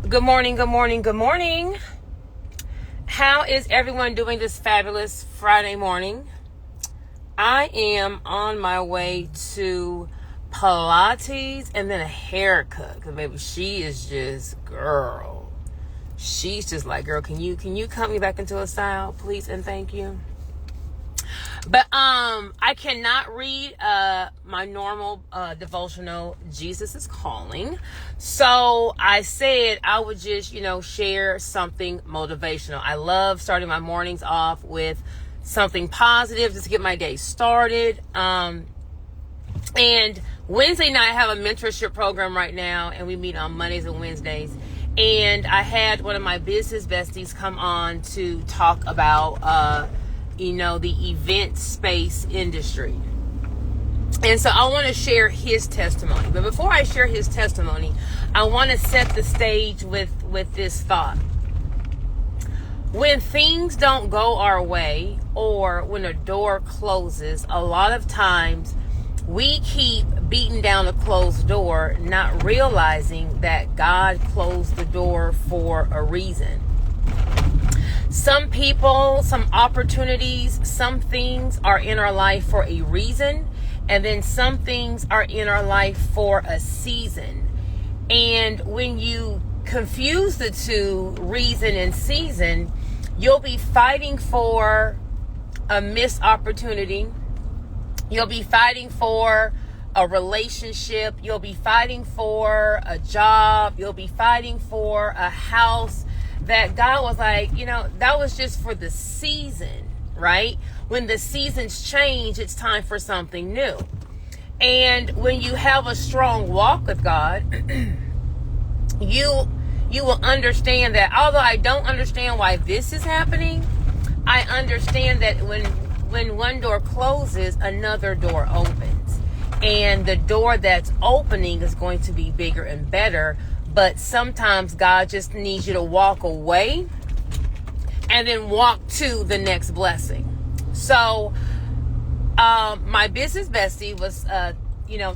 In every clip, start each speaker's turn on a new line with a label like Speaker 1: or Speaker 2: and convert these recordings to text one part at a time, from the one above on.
Speaker 1: Good morning, good morning, good morning. How is everyone doing this fabulous Friday morning? I am on my way to Pilates and then a haircut. Because baby, she is just, girl. She's just like, girl, can you cut me back into a style, please and thank you? But I cannot read my normal devotional, Jesus is Calling. So I said I would just, share something motivational. I love starting my mornings off with something positive just to get my day started. And Wednesday night I have a mentorship program right now, and we meet on Mondays and Wednesdays. And I had one of my business besties come on to talk about the event space industry. And so I want to share his testimony. But before I share his testimony, I want to set the stage with this thought. When things don't go our way, or when a door closes, a lot of times we keep beating down a closed door, not realizing that God closed the door for a reason. Some people, some opportunities, some things are in our life for a reason, and then some things are in our life for a season. And when you confuse the two, reason and season, you'll be fighting for a missed opportunity. You'll be fighting for a relationship. You'll be fighting for a job. You'll be fighting for a house that God was like, that was just for the season, right? When the seasons change, it's time for something new. And when you have a strong walk with God, you will understand that although I don't understand why this is happening, I understand that when one door closes, another door opens. And the door that's opening is going to be bigger and better. But sometimes God just needs you to walk away and then walk to the next blessing. So my business bestie was,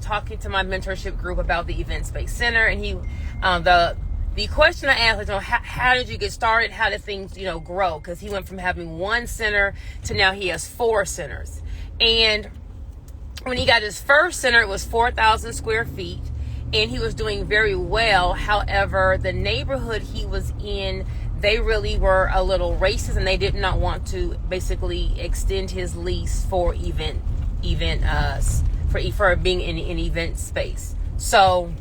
Speaker 1: talking to my mentorship group about the Event Space Center. And the question I asked was, how did you get started? How did things, grow? Because he went from having one center to now he has 4 centers. And when he got his first center, it was 4,000 square feet. And he was doing very well. However, the neighborhood he was in, they really were a little racist, and they did not want to basically extend his lease for for being in an event space. So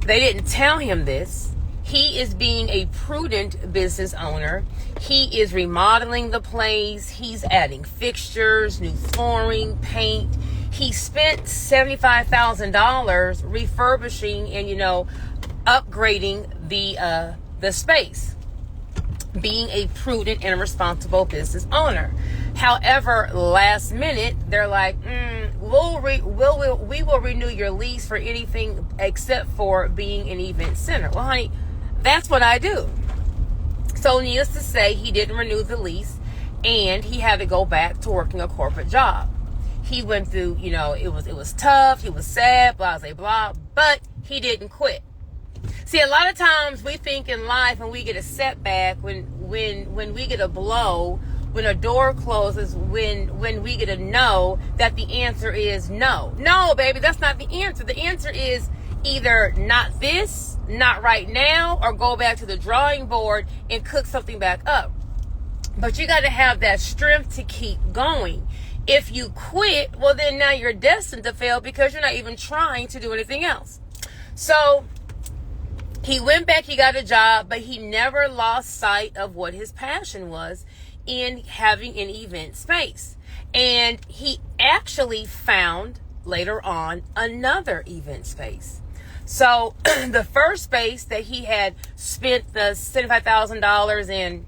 Speaker 1: they didn't tell him this. He is being a prudent business owner. He is remodeling the place. He's adding fixtures, new flooring, paint. He spent $75,000 refurbishing and, upgrading the space, being a prudent and responsible business owner. However, last minute, they're like, we will renew your lease for anything except for being an event center. Well, honey, that's what I do. So needless to say, he didn't renew the lease, and he had to go back to working a corporate job. He went through, it was tough. He was sad, blah, blah, blah, but he didn't quit. See, a lot of times we think in life when we get a setback, when we get a blow, when a door closes, when we get a no, that the answer is no. No, baby, that's not the answer. The answer is either not this, not right now, or go back to the drawing board and cook something back up. But you got to have that strength to keep going. If you quit, well, then now you're destined to fail because you're not even trying to do anything else. So he went back, he got a job, but he never lost sight of what his passion was in having an event space. And he actually found later on another event space. So the first space that he had spent the $75,000 in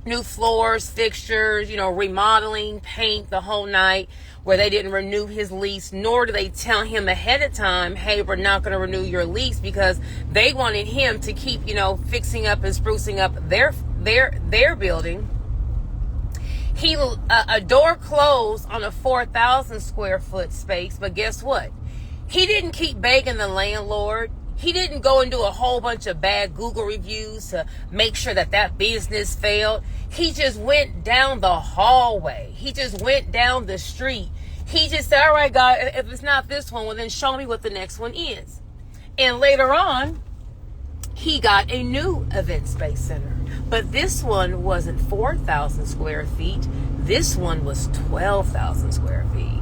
Speaker 1: new floors, fixtures, remodeling, paint, the whole night, where they didn't renew his lease, nor do they tell him ahead of time, hey, we're not going to renew your lease, because they wanted him to keep, fixing up and sprucing up their building. A door closed on a 4,000 square foot space, but guess what? He didn't keep begging the landlord. He didn't go and do a whole bunch of bad Google reviews to make sure that business failed. He just went down the hallway. He just went down the street. He just said, all right, God, if it's not this one, well, then show me what the next one is. And later on, he got a new event space center. But this one wasn't 4,000 square feet. This one was 12,000 square feet.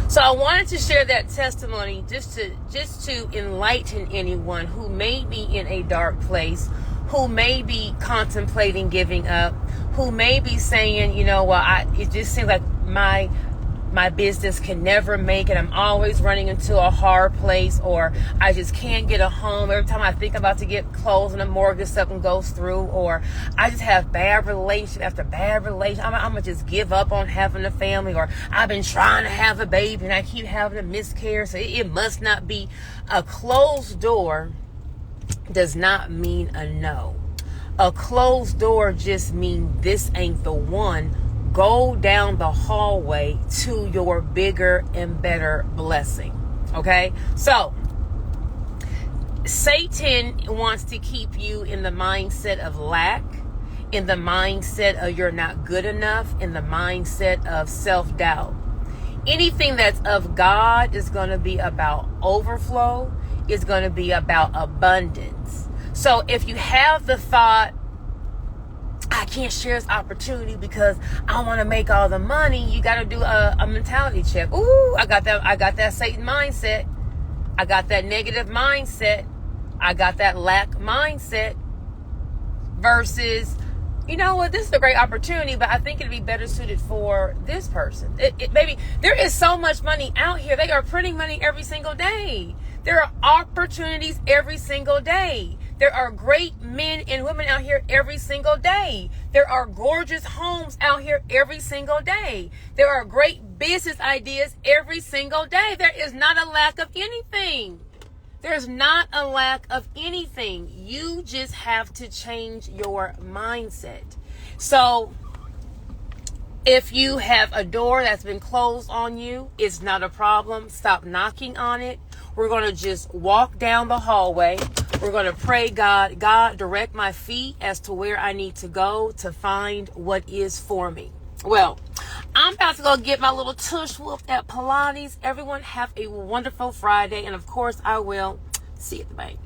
Speaker 1: So I wanted to share that testimony just to enlighten anyone who may be in a dark place, who may be contemplating giving up, who may be saying, you know, well, it just seems like my business can never make it. I'm always running into a hard place, or I just can't get a home. Every time I think I'm about to get closed and a mortgage, something goes through, or I just have bad relation after bad relation. I'm going to just give up on having a family, or I've been trying to have a baby and I keep having a miscarriage. So it must not be. A closed door does not mean a no. A closed door just means this ain't the one. Go down the hallway to your bigger and better blessing. Okay? So, Satan wants to keep you in the mindset of lack, in the mindset of you're not good enough, in the mindset of self-doubt. Anything that's of God is going to be about overflow, is going to be about abundance. So, if you have the thought, I can't share this opportunity because I want to make all the money, you got to do a mentality check. Ooh, I got that Satan mindset. I got that negative mindset. I got that lack mindset versus, you know what, this is a great opportunity, but I think it'd be better suited for this person. Maybe there is so much money out here. They are printing money every single day. There are opportunities every single day. There are great men and women out here every single day. There are gorgeous homes out here every single day. There are great business ideas every single day. There is not a lack of anything. There's not a lack of anything. You just have to change your mindset. So, if you have a door that's been closed on you, it's not a problem. Stop knocking on it. We're going to just walk down the hallway. We're going to pray, God, direct my feet as to where I need to go to find what is for me. Well, I'm about to go get my little tush whooped at Pilates. Everyone have a wonderful Friday. And of course, I will see you at the bank.